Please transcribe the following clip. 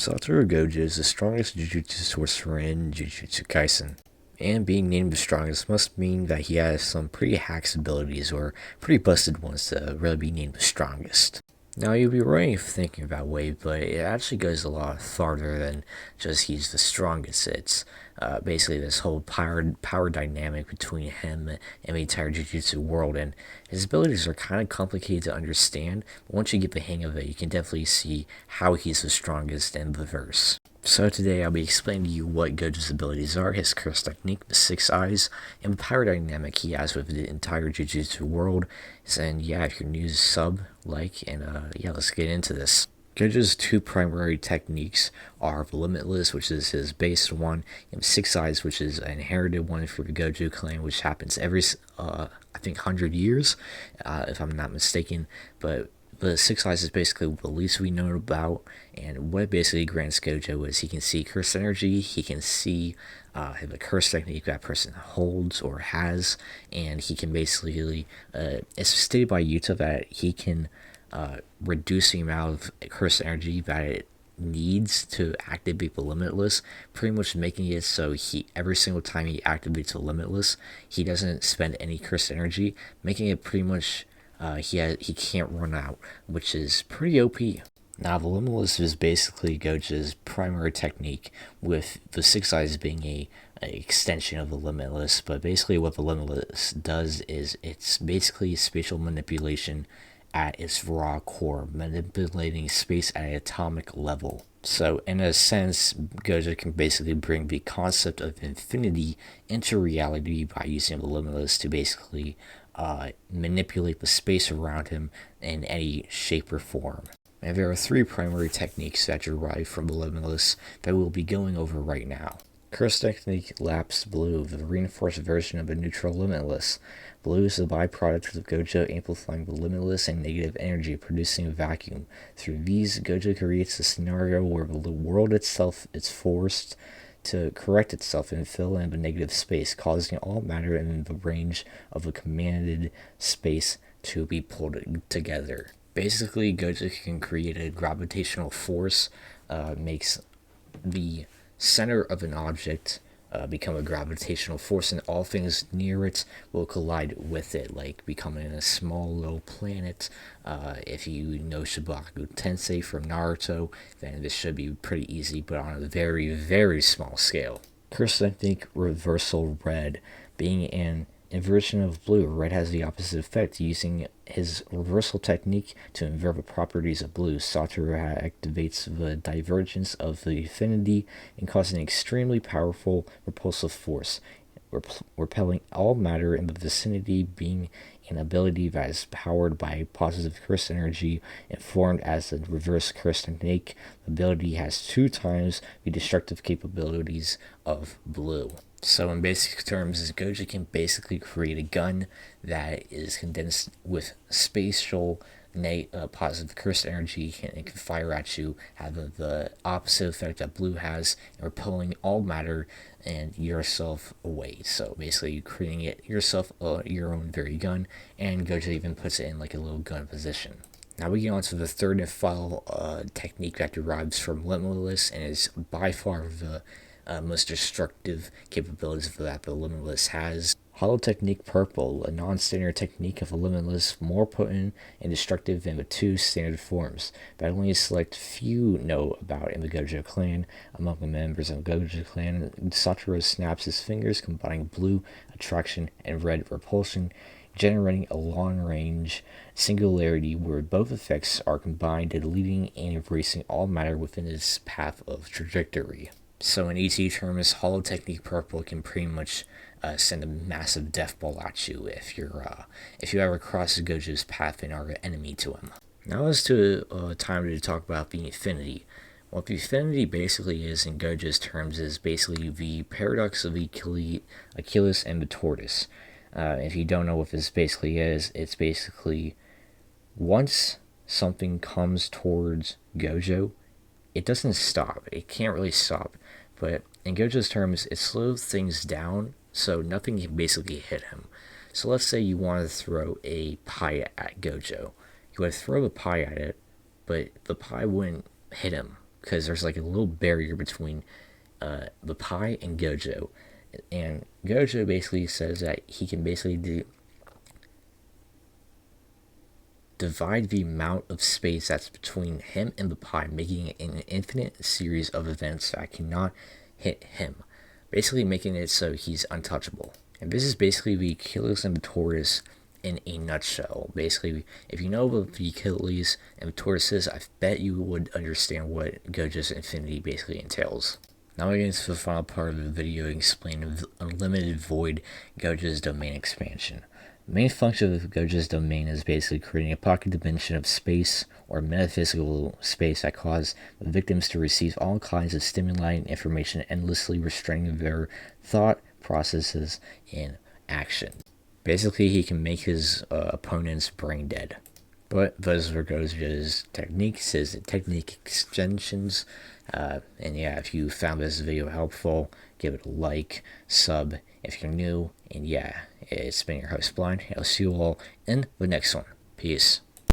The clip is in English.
Satoru Gojo is the strongest Jujutsu sorcerer in Jujutsu Kaisen. And being named the strongest must mean that he has some pretty hacks abilities or pretty busted ones to really be named the strongest. Now you'll be right if thinking about Wave, but it actually goes a lot farther than just he's the strongest. It's basically this whole power dynamic between him and the entire Jujutsu world, and his abilities are kind of complicated to understand, but once you get the hang of it, you can definitely see how he's the strongest in the verse. So today I'll be explaining to you what Gojo's abilities are, his curse technique, the 6 eyes, and the power dynamic he has with the entire Jujutsu world. And yeah, if you're new, sub, like, and yeah, let's get into this. Gojo's 2 primary techniques are the Limitless, which is his base one, and 6 Eyes, which is an inherited one for the Gojo clan, which happens every, I think, 100 years, if I'm not mistaken. But the 6 Eyes is basically the least we know about, and what it basically grants Gojo is he can see cursed energy, he can see the curse technique that person holds or has, and he can basically, it's stated by Yuta that he can reduce the amount of cursed energy that it needs to activate the Limitless, pretty much making it so every single time he activates the Limitless, he doesn't spend any cursed energy, making it pretty much he can't run out, which is pretty OP. Now, the Limitless is basically Gojo's primary technique, with the 6 Eyes being a extension of the Limitless, but basically what the Limitless does is it's basically spatial manipulation at its raw core, manipulating space at an atomic level. So in a sense, Gojo can basically bring the concept of infinity into reality by using the Limitless to basically manipulate the space around him in any shape or form. And there are 3 primary techniques that derive from the Limitless that we'll be going over right now. Curse technique Lapse Blue, the reinforced version of the neutral Limitless. Blue is the byproduct of Gojo amplifying the Limitless and negative energy, producing a vacuum. Through these, Gojo creates a scenario where the world itself is forced to correct itself and fill in the negative space, causing all matter in the range of a commanded space to be pulled together. Basically, Gojo can create a gravitational force, makes the center of an object become a gravitational force, and all things near it will collide with it, like becoming a small little planet. If you know Shibaku Tensei from Naruto, then this should be pretty easy, but on a very, very small scale. Curse technique Reversal Red. Being an inversion of blue, red has the opposite effect. Using his reversal technique to invert the properties of blue, Satoru activates the divergence of the affinity and causes an extremely powerful repulsive force, repelling all matter in the vicinity, being an ability that is powered by positive curse energy and formed as the reverse curse technique. The ability has 2 times the destructive capabilities of blue. So in basic terms, Gojo can basically create a gun that is condensed with spatial positive curse energy, and it can fire at you, have the opposite effect that blue has, and repelling all matter and yourself away. So basically you're creating it yourself, your own very gun, and Gojo even puts it in like a little gun position. Now we get on to the third and final technique that derives from Limitless, and is by far the most destructive capabilities that the Limitless has. Hollow Technique Purple, a non-standard technique of the Limitless, more potent and destructive than the 2 standard forms, that only a select few know about in the Gojo clan. Among the members of the Gojo clan, Satoru snaps his fingers, combining blue attraction and red repulsion, generating a long-range singularity where both effects are combined, deleting and erasing all matter within its path of trajectory. So in easy terms, Hollow Technique Purple can pretty much send a massive death ball at you if you ever cross Gojo's path and are an enemy to him. Now as to time to talk about the Infinity. What the Infinity basically is in Gojo's terms is basically the paradox of Achilles and the tortoise. If you don't know what this basically is, it's basically once something comes towards Gojo, it doesn't stop. It can't really stop. But in Gojo's terms, it slows things down so nothing can basically hit him. So let's say you want to throw a pie at Gojo. You would throw the pie at it, but the pie wouldn't hit him because there's like a little barrier between the pie and Gojo. And Gojo basically says that he can basically divide the amount of space that's between him and the pie, making it an infinite series of events that cannot hit him, basically making it so he's untouchable. And this is basically the Achilles and the Taurus in a nutshell. Basically, if you know what the Achilles and the Taurus is, I bet you would understand what Gojo's infinity basically entails. Now we get into the final part of the video explaining Unlimited Void, Gojo's domain expansion. The main function of Gojo's domain is basically creating a pocket dimension of space or metaphysical space that causes the victims to receive all kinds of stimuli and information, endlessly restraining their thought processes and action. Basically, he can make his opponent's brain dead. But those are Gojo's techniques, his technique extensions. And yeah, if you found this video helpful, give it a like, sub if you're new, and yeah, it's been your host Blind. I'll see you all in the next one. Peace.